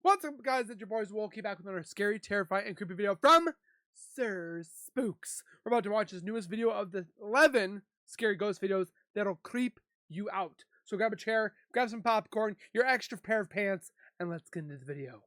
What's up, guys? It's your boy Zowoki back with another scary, terrifying, and creepy video from Sir Spooks. We're about to watch his newest video of the 11 scary ghost videos that'll creep you out. So grab a chair, grab some popcorn, your extra pair of pants, and let's get into the video.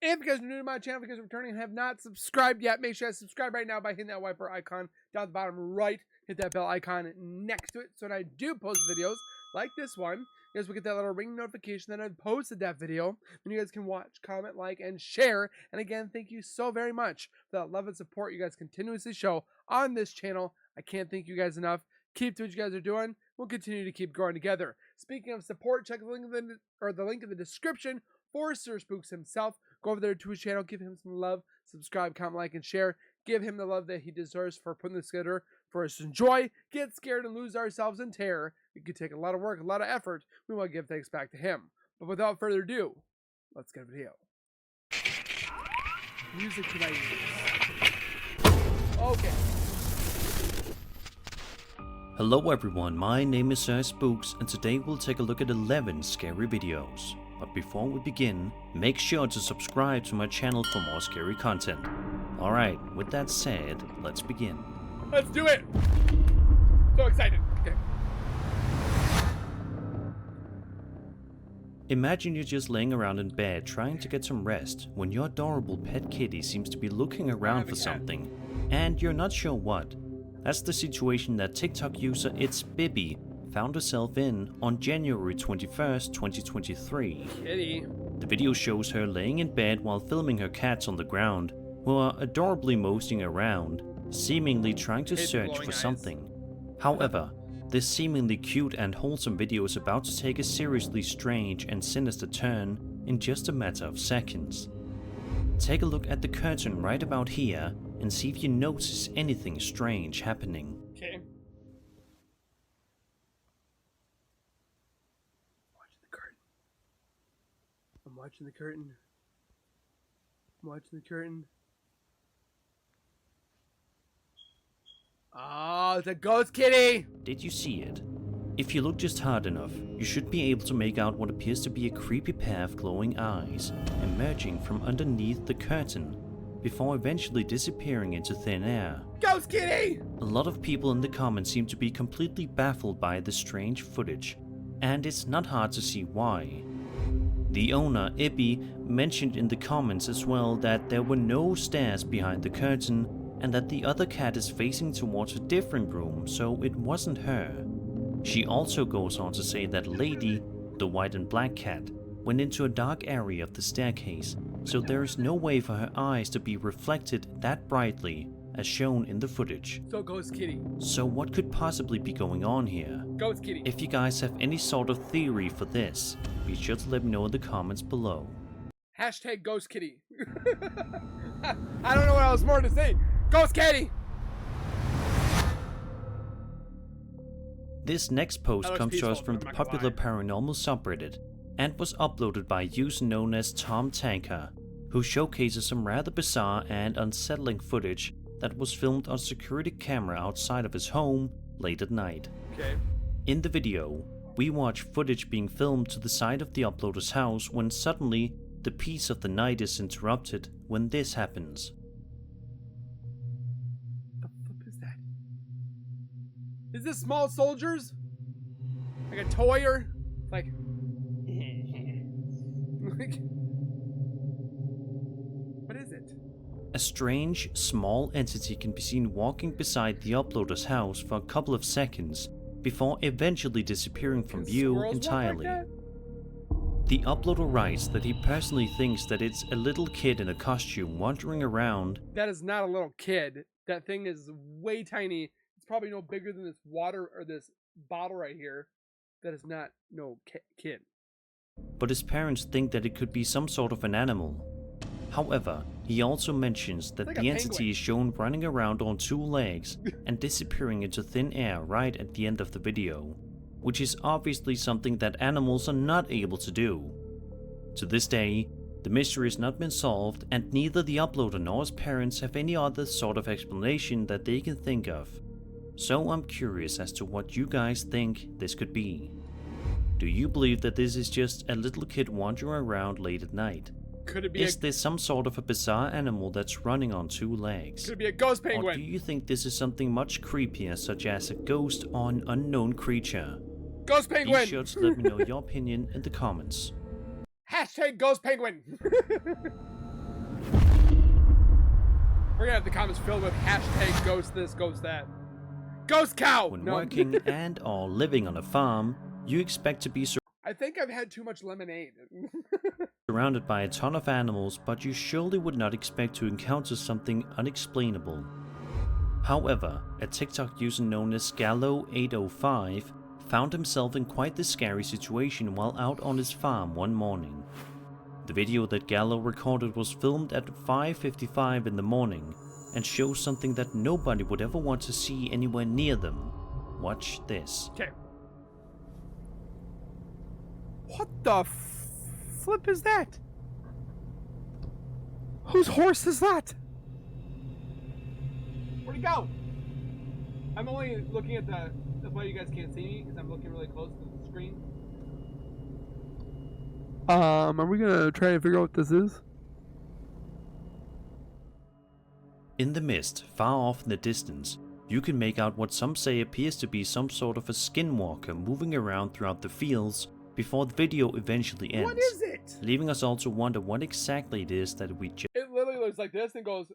If you guys are new to my channel, if you guys are returning and have not subscribed yet, make sure you subscribe right now by hitting that wiper icon down at the bottom right. Hit that bell icon next to it so when I do post videos like this one, you guys will get that little ring notification that I posted that video. Then you guys can watch, comment, like, and share. And again, thank you so very much for that love and support you guys continuously show on this channel. I can't thank you guys enough. Keep doing what you guys are doing. We'll continue to keep growing together. Speaking of support, check the link in the description for Sir Spooks himself. Go over there to his channel, give him some love, subscribe, comment, like, and share. Give him the love that he deserves for putting this together for us to enjoy, get scared, and lose ourselves in terror. It could take a lot of work, a lot of effort. We want to give thanks back to him. But without further ado, let's get a video. Music to my ears. Okay. Hello everyone, my name is Sir Spooks, and today we'll take a look at 11 scary videos. But before we begin, make sure to subscribe to my channel for more scary content. Alright, with that said, let's begin. Let's do it! So excited. Okay. Imagine you're just laying around in bed trying to get some rest when your adorable pet kitty seems to be looking around for something, and you're not sure what. That's the situation that TikTok user It's Bibi found herself in on January 21st, 2023. Kitty. The video shows her laying in bed while filming her cats on the ground, who are adorably moseying around, seemingly trying to search for something. However, this seemingly cute and wholesome video is about to take a seriously strange and sinister turn in just a matter of seconds. Take a look at the curtain right about here and see if you notice anything strange happening. Okay. I'm watching the curtain. I'm watching the curtain. Oh, it's a ghost kitty! Did you see it? If you look just hard enough, you should be able to make out what appears to be a creepy pair of glowing eyes emerging from underneath the curtain before eventually disappearing into thin air. Ghost kitty! A lot of people in the comments seem to be completely baffled by the strange footage, and it's not hard to see why. The owner, Ibby, mentioned in the comments as well that there were no stairs behind the curtain and that the other cat is facing towards a different room, so it wasn't her. She also goes on to say that Lady, the white and black cat, went into a dark area of the staircase, so there is no way for her eyes to be reflected that brightly as shown in the footage. So ghost kitty. So what could possibly be going on here? Ghost kitty. If you guys have any sort of theory for this, be sure to let me know in the comments below. Hashtag ghost kitty. I don't know what else more to say. Ghost kitty! This next post comes to us from the popular Paranormal subreddit and was uploaded by a user known as Tom Tanker, who showcases some rather bizarre and unsettling footage that was filmed on security camera outside of his home late at night. Okay. In the video, we watch footage being filmed to the side of the uploader's house when suddenly the peace of the night is interrupted when this happens. What the flip is that? Is this small soldiers? Like a toy or like what is it? A strange, small entity can be seen walking beside the uploader's house for a couple of seconds before eventually disappearing from view entirely. The uploader writes that he personally thinks that it's a little kid in a costume wandering around. That is not a little kid. That thing is way tiny. It's probably no bigger than this water or this bottle right here. That is not no kid. But his parents think that it could be some sort of an animal. However, he also mentions that the entity is shown running around on two legs and disappearing into thin air right at the end of the video, which is obviously something that animals are not able to do. To this day, the mystery has not been solved, and neither the uploader nor his parents have any other sort of explanation that they can think of. So I'm curious as to what you guys think this could be. Do you believe that this is just a little kid wandering around late at night? Could it be Is this some sort of a bizarre animal that's running on two legs? Could it be a ghost Or penguin? do you think this is something much creepier, such as a ghost or an unknown creature? Ghost penguin! Be sure to let me know your opinion in the comments. Hashtag ghost penguin! We're gonna have the comments filled with hashtag ghost this, ghost that. Ghost cow! When No. working and or living on a farm, you expect to be I think I've had too much lemonade. surrounded by a ton of animals, but you surely would not expect to encounter something unexplainable. However, a TikTok user known as Gallo805 found himself in quite the scary situation while out on his farm one morning. The video that Gallo recorded was filmed at 5:55 in the morning and shows something that nobody would ever want to see anywhere near them. Watch this. Okay. What the flip is that? Whose horse is that? Where'd he go? I'm only looking at that's why you guys can't see me, because I'm looking really close to the screen. Are we gonna try to figure out what this is? In the mist, far off in the distance, you can make out what some say appears to be some sort of a skinwalker moving around throughout the fields before the video eventually ends. What is it? Leaving us all to wonder what exactly it is that we It literally looks like this and goes.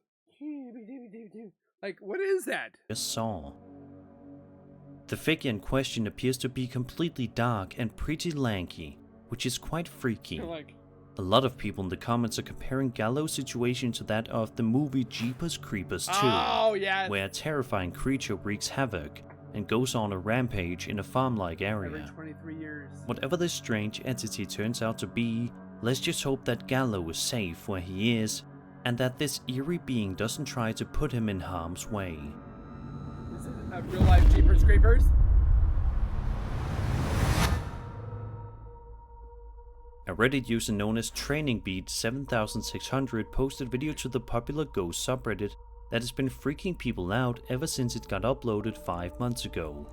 Like, what is that? just saw. The figure in question appears to be completely dark and pretty lanky, which is quite freaky. Like, A lot of people in the comments are comparing Gallo's situation to that of the movie Jeepers Creepers 2, oh yeah. where a terrifying creature wreaks havoc and goes on a rampage in a farm-like Every area. 23 years. Whatever this strange entity turns out to be, let's just hope that Gallo is safe where he is, and that this eerie being doesn't try to put him in harm's way. Is it a real life Jeepers Creepers? A Reddit user known as TrainingBeat7600 posted video to the popular ghost subreddit that has been freaking people out ever since it got uploaded 5 months ago.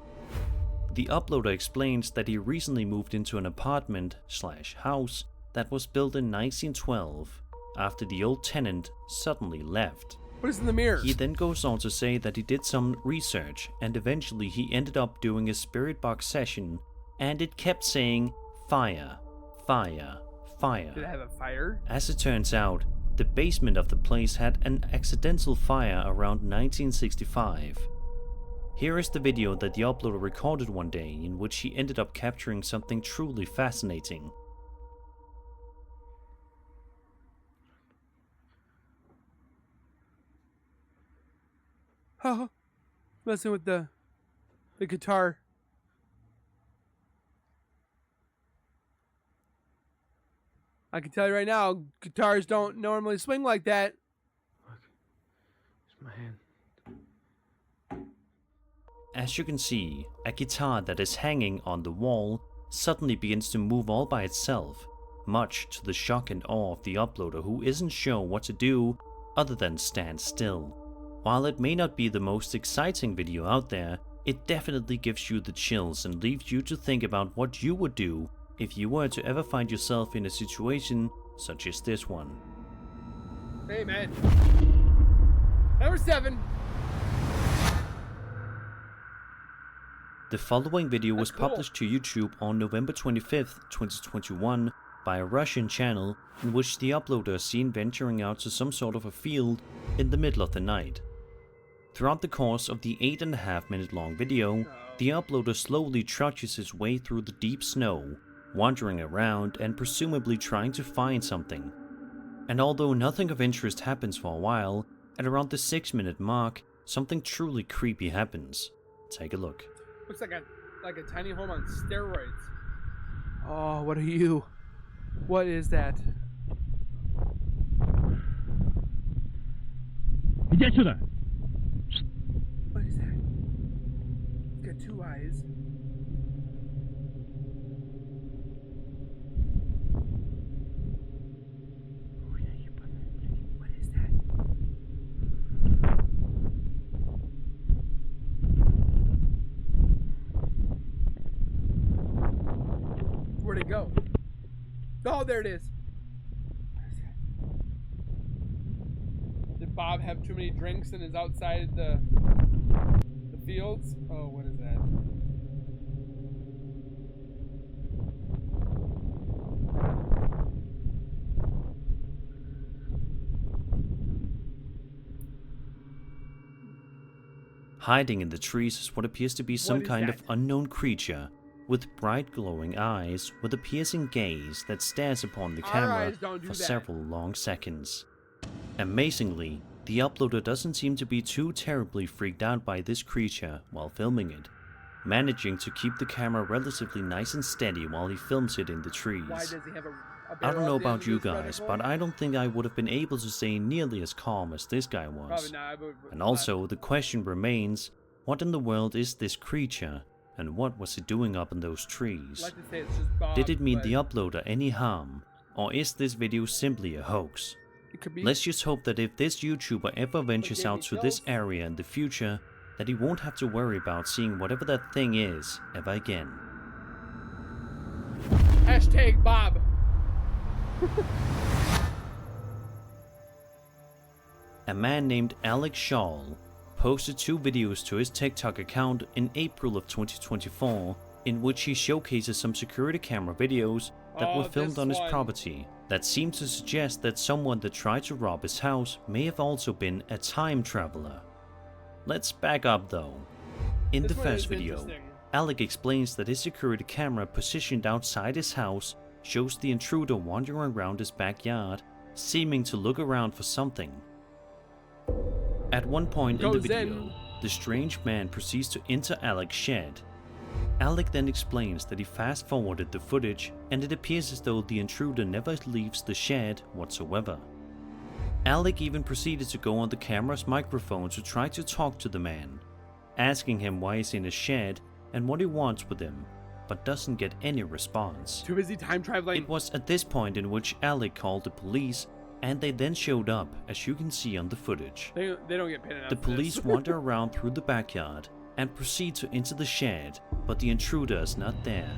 The uploader explains that he recently moved into an apartment/house that was built in 1912 after the old tenant suddenly left. What is in the mirror? He then goes on to say that he did some research and eventually he ended up doing a spirit box session and it kept saying fire, fire, fire. Did it have a fire? As it turns out, the basement of the place had an accidental fire around 1965. Here is the video that the uploader recorded one day in which he ended up capturing something truly fascinating. Oh, messing with the guitar. I can tell you right now, guitars don't normally swing like that. Look, it's my hand. As you can see, a guitar that is hanging on the wall suddenly begins to move all by itself, much to the shock and awe of the uploader who isn't sure what to do other than stand still. While it may not be the most exciting video out there, it definitely gives you the chills and leaves you to think about what you would do if you were to ever find yourself in a situation such as this one. Amen. Number 7. The following video was That's cool. published to YouTube on November 25th, 2021 by a Russian channel in which the uploader is seen venturing out to some sort of a field in the middle of the night. Throughout the course of the 8.5-minute long video, the uploader slowly trudges his way through the deep snow, wandering around and presumably trying to find something. And although nothing of interest happens for a while, at around the 6-minute mark, something truly creepy happens. Take a look. Looks like a tiny home on steroids. Oh, what are you? What is that? Иди сюда! What is that? It's got 2 eyes. What is that? Where'd it go? Oh, there it is. Did Bob have too many drinks and is outside the fields? Oh, what is that? Hiding in the trees is what appears to be some kind of unknown creature with bright glowing eyes with a piercing gaze that stares upon the camera for several long seconds. Amazingly, the uploader doesn't seem to be too terribly freaked out by this creature while filming it, managing to keep the camera relatively nice and steady while he films it in the trees. Why does he have a I don't know about you guys, but I don't think I would have been able to stay nearly as calm as this guy was. And also, the question remains, what in the world is this creature, and what was it doing up in those trees? Did it mean the uploader any harm, or is this video simply a hoax? Let's just hope that if this YouTuber ever ventures out to this area in the future, that he won't have to worry about seeing whatever that thing is ever again. Hashtag Bob. A man named Alex Shaw posted 2 videos to his TikTok account in April of 2024 in which he showcases some security camera videos that were filmed on his property that seem to suggest that someone that tried to rob his house may have also been a time traveler. Let's back up though. In the first video, Alec explains that his security camera positioned outside his house shows the intruder wandering around his backyard, seeming to look around for something. At one point in the video, the strange man proceeds to enter Alec's shed. Alec then explains that he fast-forwarded the footage and it appears as though the intruder never leaves the shed whatsoever. Alec even proceeded to go on the camera's microphone to try to talk to the man, asking him why he's in his shed and what he wants with him, but doesn't get any response. Too busy time traveling. It was at this point in which Alec called the police, and they then showed up, as you can see on the footage. They don't get paid enough. The police wander around through the backyard and proceed to enter the shed, but the intruder is not there.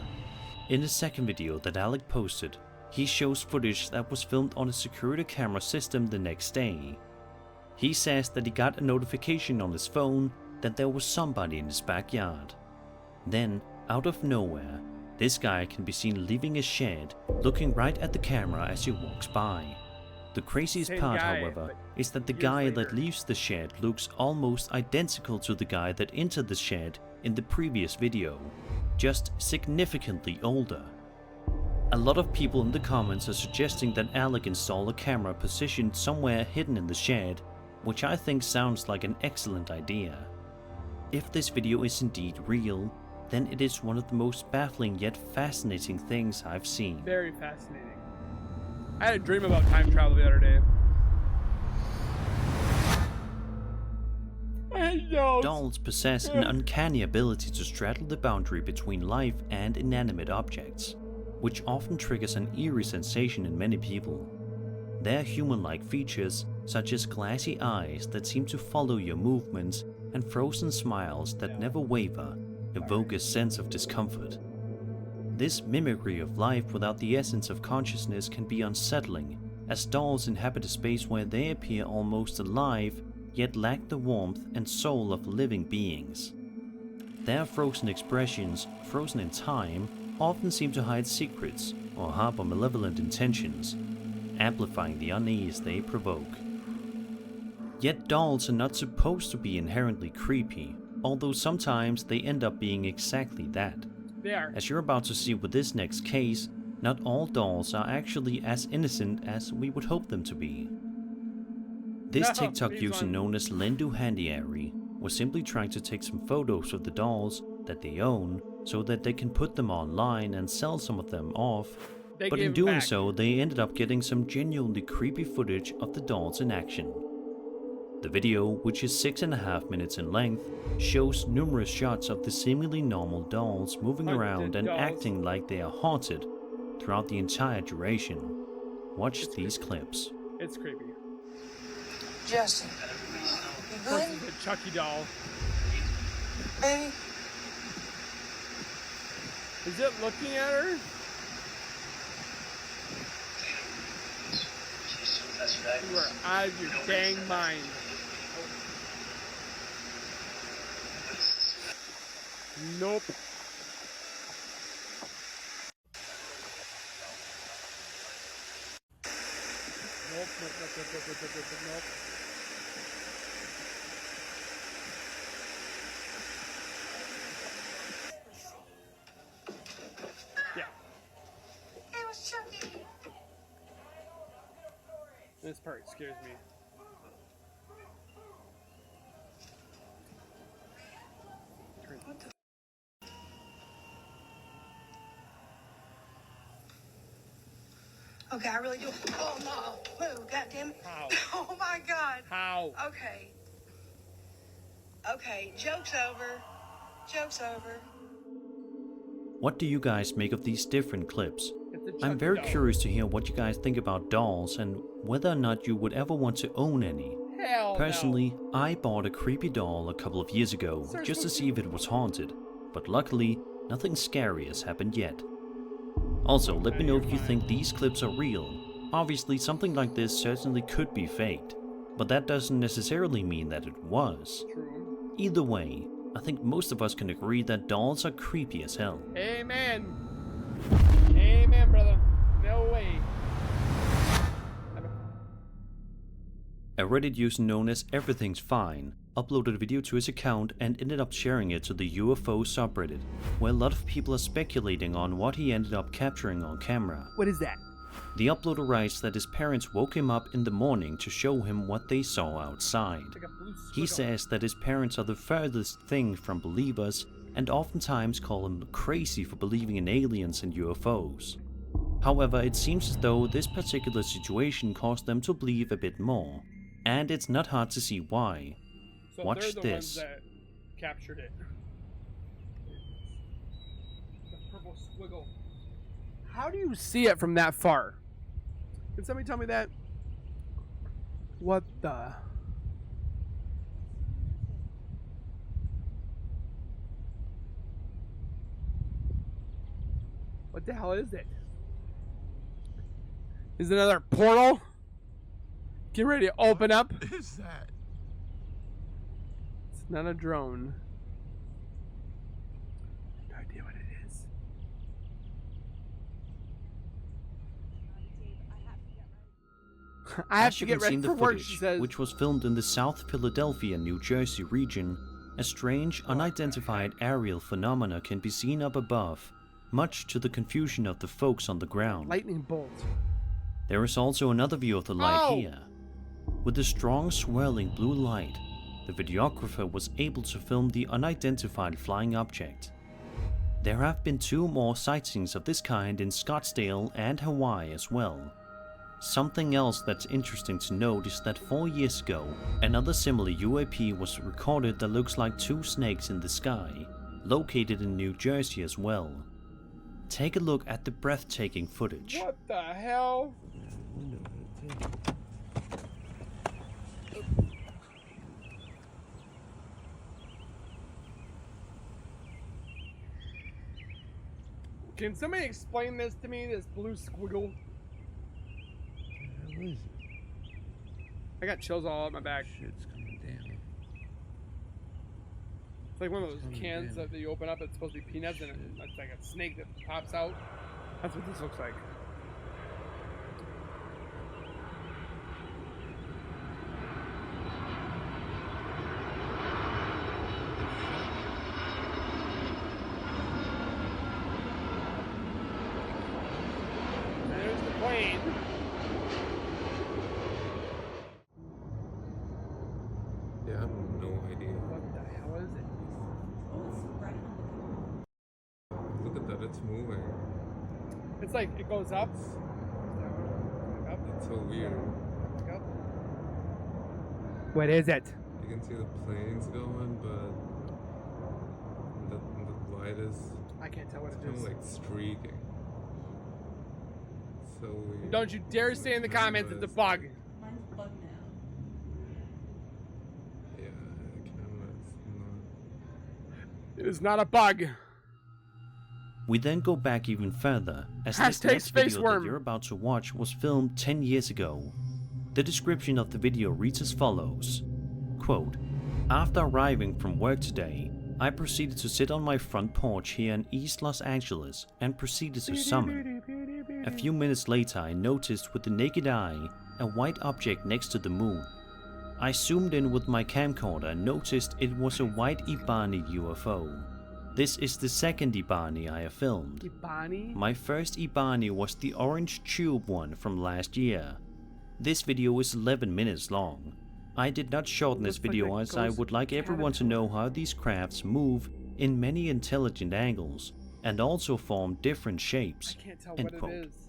In the second video that Alec posted, he shows footage that was filmed on a security camera system the next day. He says that he got a notification on his phone that there was somebody in his backyard. Then, out of nowhere, this guy can be seen leaving his shed, looking right at the camera as he walks by. The craziest part, however, is that the guy that leaves the shed looks almost identical to the guy that entered the shed in the previous video, just significantly older. A lot of people in the comments are suggesting that Alec install a camera positioned somewhere hidden in the shed, which I think sounds like an excellent idea. If this video is indeed real, then it is one of the most baffling yet fascinating things I've seen. Very fascinating. I had a dream about time travel the other day. Dolls possess an uncanny ability to straddle the boundary between life and inanimate objects, which often triggers an eerie sensation in many people. Their human-like features, such as glassy eyes that seem to follow your movements and frozen smiles that never waver, evoke a sense of discomfort. This mimicry of life without the essence of consciousness can be unsettling, as dolls inhabit a space where they appear almost alive, yet lack the warmth and soul of living beings. Their frozen expressions, frozen in time, often seem to hide secrets or harbor malevolent intentions, amplifying the unease they provoke. Yet dolls are not supposed to be inherently creepy, although sometimes they end up being exactly that. They are. As you're about to see with this next case, not all dolls are actually as innocent as we would hope them to be. This TikTok user known as Lendu Handiary was simply trying to take some photos of the dolls that they own so that they can put them online and sell some of them off, but in doing so they ended up getting some genuinely creepy footage of the dolls in action. The video, which is 6.5 minutes in length, shows numerous shots of the seemingly normal dolls moving around and acting like they are haunted throughout the entire duration. Watch these clips. It's creepy. Justin, you good? This is a Chucky doll. Baby? Is it looking at her? You are out of your dang mind. Nope. Nope. Yeah. It was Chucky. This part scares me. What the? Okay, I really do. Oh no, move, goddammit. How? Oh my God. How? Okay. Okay, joke's over. Joke's over. What do you guys make of these different clips? It's a I'm Chucky very doll. curious to hear what you guys think about dolls and whether or not you would ever want to own any. Hell Personally, I bought a creepy doll a couple of years ago Sir, just to Zowoki. see if it was haunted, but luckily, nothing scary has happened yet. Also, let me know if you think these clips are real. Obviously, something like this certainly could be faked, but that doesn't necessarily mean that it was. no. True. Either way, I think most of us can agree that dolls are creepy as hell. Amen. Amen, brother. No way. A Reddit user known as Everything's Fine uploaded a video to his account and ended up sharing it to the UFO subreddit, where a lot of people are speculating on what he ended up capturing on camera. What is that? The uploader writes that his parents woke him up in the morning to show him what they saw outside. Like a blue He squiggle. says that his parents are the furthest thing from believers and oftentimes call him crazy for believing in aliens and UFOs. However, it seems as though this particular situation caused them to believe a bit more, and it's not hard to see why. So Watch they're the this. ones that captured it. The purple squiggle. How do you see it from that far? Can somebody tell me that? What the? What the hell is it? Is it another portal? Get ready to open up. What is that? It's not a drone. No idea what it is. I have As to you get can see ready in for the work, she footage, says. which was filmed in the South Philadelphia, New Jersey region, a strange, unidentified aerial phenomena can be seen up above, much to the confusion of the folks on the ground. Lightning bolt. There is also another view of the light Oh! here. With the strong swirling blue light, the videographer was able to film the unidentified flying object. There have been 2 more sightings of this kind in Scottsdale and Hawaii as well. Something else that's interesting to note is that 4 years ago, another similar UAP was recorded that looks like 2 snakes in the sky, located in New Jersey as well. Take a look at the breathtaking footage. What the hell? Can somebody explain this to me, this blue squiggle? What is it? I got chills all up my back. Shit's coming down. It's like one of those Coming cans down. that you open up, it's supposed to be peanuts, and it's like a snake that pops out. That's what this looks like. There's the plane. Yeah, I have no idea. What the hell is it? Look at that, it's moving. It's like it goes up. Up. It's so weird. Up. What is it? You can see the planes going, but the light is I can't tell what kind it of is. like streaking. So weird. Don't you dare say in the comments it's a bug. Mine's bugged now. Yeah, the camera's not. It is not a bug. We then go back even further, as this Hashtag next video spaceworm. that you're about to watch was filmed 10 years ago. The description of the video reads as follows, quote, "After arriving from work today, I proceeded to sit on my front porch here in East Los Angeles and proceeded to summon. A few minutes later I noticed with the naked eye a white object next to the moon. I zoomed in with my camcorder and noticed it was a white Ibani UFO. This is the second Ibani I have filmed. Ibani? My first Ibani was the orange tube one from last year. This video is 11 minutes long. I did not shorten this video as I would like everyone to know how these crafts move in many intelligent angles and also form different shapes." I can't tell End what quote. it is.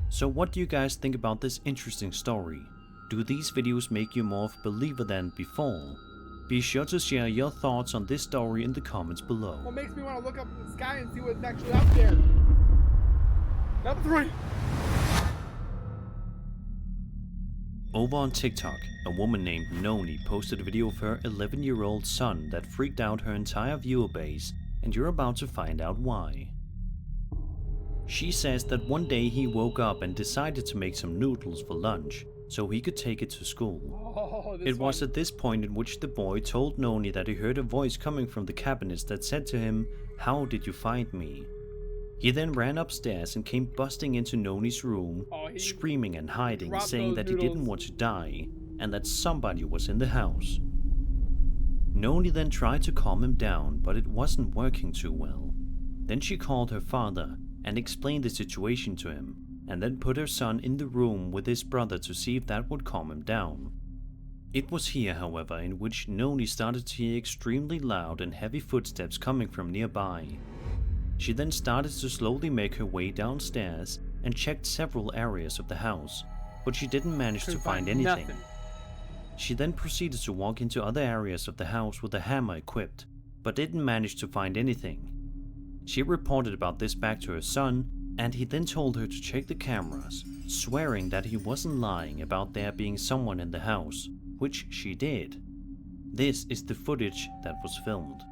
So what do you guys think about this interesting story? Do these videos make you more of a believer than before? Be sure to share your thoughts on this story in the comments below. What makes me want to look up in the sky and see what's actually up there? Number 3. Over on TikTok, a woman named Noni posted a video of her 11-year-old son that freaked out her entire viewer base, and you're about to find out why. She says that one day he woke up and decided to make some noodles for lunch, so he could take it to school. Oh, this It was one. at this point in which the boy told Noni that he heard a voice coming from the cabinets that said to him, "How did you find me?" He then ran upstairs and came busting into Noni's room, Oh, he screaming and hiding, dropped saying those that he didn't noodles. want to die and that somebody was in the house. Noni then tried to calm him down, but it wasn't working too well. Then she called her father and explained the situation to him, and then put her son in the room with his brother to see if that would calm him down. It was here, however, in which Noni started to hear extremely loud and heavy footsteps coming from nearby. She then started to slowly make her way downstairs and checked several areas of the house, but she didn't manage to Couldn't find anything. nothing. She then proceeded to walk into other areas of the house with a hammer equipped, but didn't manage to find anything. She reported about this back to her son, and he then told her to check the cameras, swearing that he wasn't lying about there being someone in the house, which she did. This is the footage that was filmed.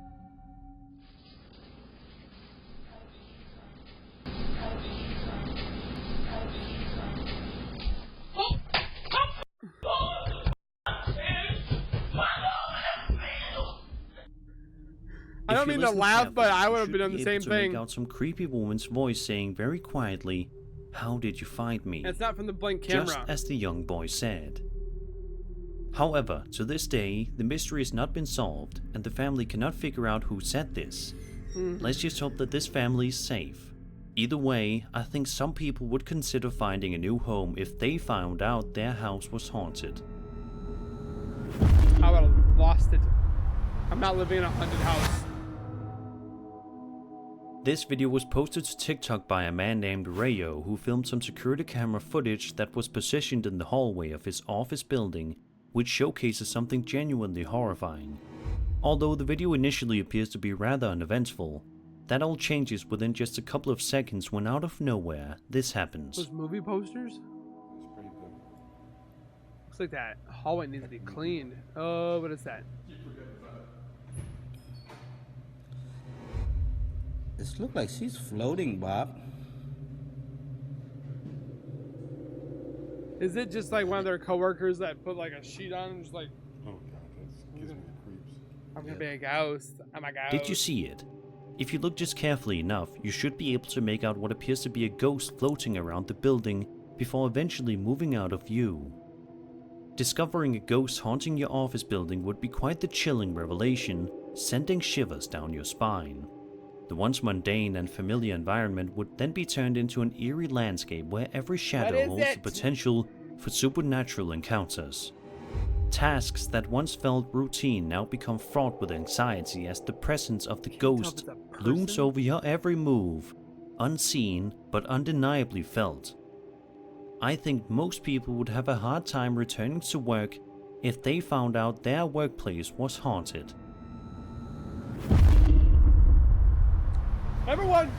I don't If you mean to listen laugh, carefully, but I you would have should been on be the able same to thing. Make out some creepy woman's voice saying very quietly, "How did you find me?" It's not from the blink Just camera. as the young boy said. However, to this day, the mystery has not been solved, and the family cannot figure out who said this. Let's just hope that this family is safe. Either way, I think some people would consider finding a new home if they found out their house was haunted. I would have lost it. I'm not living in a haunted house. This video was posted to TikTok by a man named Rayo, who filmed some security camera footage that was positioned in the hallway of his office building, which showcases something genuinely horrifying. Although the video initially appears to be rather uneventful, that all changes within just a couple of seconds when out of nowhere this happens. Those movie posters? It's pretty good. Looks like that hallway needs to be cleaned. Oh, what is that? This look like she's floating, Bob. Is it just like one of their coworkers that put like a sheet on and just like, Oh god, that gives me the creeps. I'm gonna be a ghost. I'm a ghost. Did you see it? If you look just carefully enough, you should be able to make out what appears to be a ghost floating around the building before eventually moving out of view. Discovering a ghost haunting your office building would be quite the chilling revelation, sending shivers down your spine. The once mundane and familiar environment would then be turned into an eerie landscape where every shadow is holds the it? potential for supernatural encounters. Tasks that once felt routine now become fraught with anxiety as the presence of the tell if ghost it's a looms person. over your every move, unseen but undeniably felt. I think most people would have a hard time returning to work if they found out their workplace was haunted. Number 1.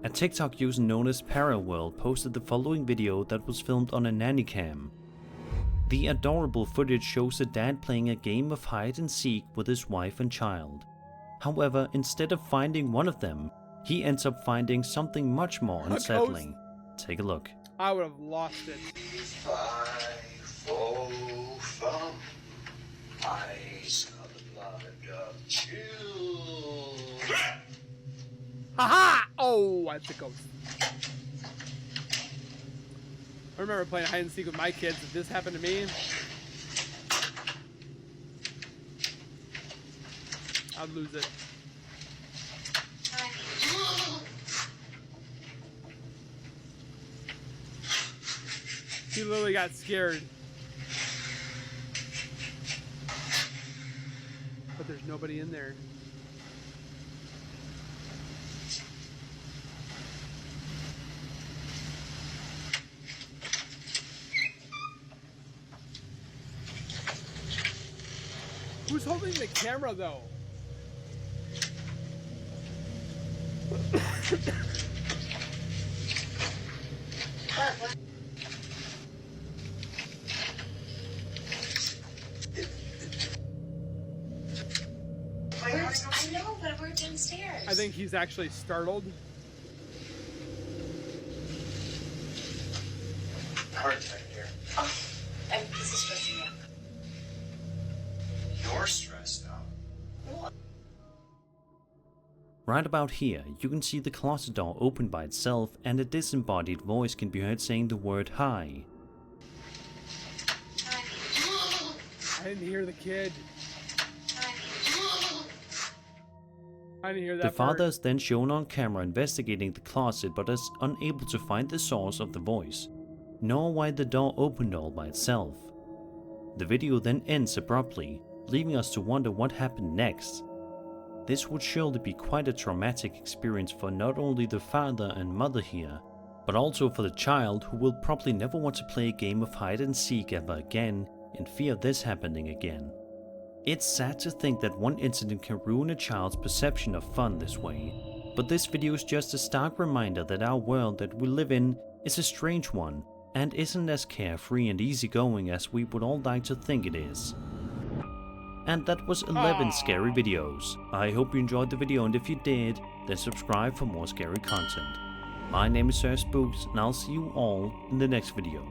A TikTok user known as Paranormal posted the following video that was filmed on a nanny cam. The adorable footage shows a dad playing a game of hide and seek with his wife and child. However, instead of finding one of them, he ends up finding something much more ghost. unsettling. Take a look. I would have lost it. If I fall from eyes of the blood of children. Haha! Oh, that's a ghost. I remember playing hide and seek with my kids. If this happened to me, I'd lose it. He literally got scared. But there's nobody in there. Who's holding the camera though? I know, but we're downstairs. I think he's actually startled. Heart attack here. Oh, this is stressing me out. You're stressed out. Right about here, you can see the closet door open by itself and a disembodied voice can be heard saying the word hi. I didn't hear the kid. I didn't hear that The father part. is then shown on camera investigating the closet but is unable to find the source of the voice, nor why the door opened all by itself. The video then ends abruptly, leaving us to wonder what happened next. This would surely be quite a traumatic experience for not only the father and mother here, but also for the child who will probably never want to play a game of hide and seek ever again in fear of this happening again. It's sad to think that one incident can ruin a child's perception of fun this way, but this video is just a stark reminder that our world that we live in is a strange one and isn't as carefree and easygoing as we would all like to think it is. And that was 11 scary videos. I hope you enjoyed the video, and if you did, then subscribe for more scary content. My name is Sir Spooks, and I'll see you all in the next video.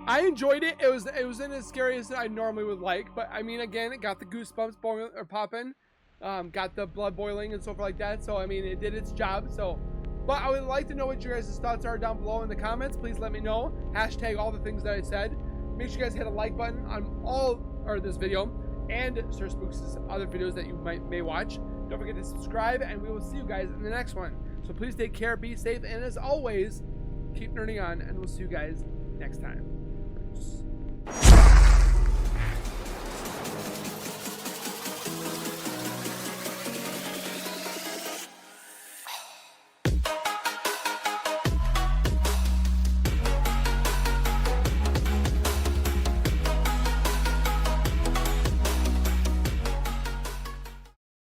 I enjoyed it. It wasn't as scary as I normally would like, but I mean, again, it got the goosebumps boiling or popping, got the blood boiling and stuff like that. So I mean, it did its job. So, but I would like to know what your guys' thoughts are down below in the comments. Please let me know. Hashtag all the things that I said. Make sure you guys hit a like button on this video and Sir Spooks' other videos that you may watch. Don't forget to subscribe, and we will see you guys in the next one. So please take care, be safe, and as always, keep nerding on, and we'll see you guys next time. Peace.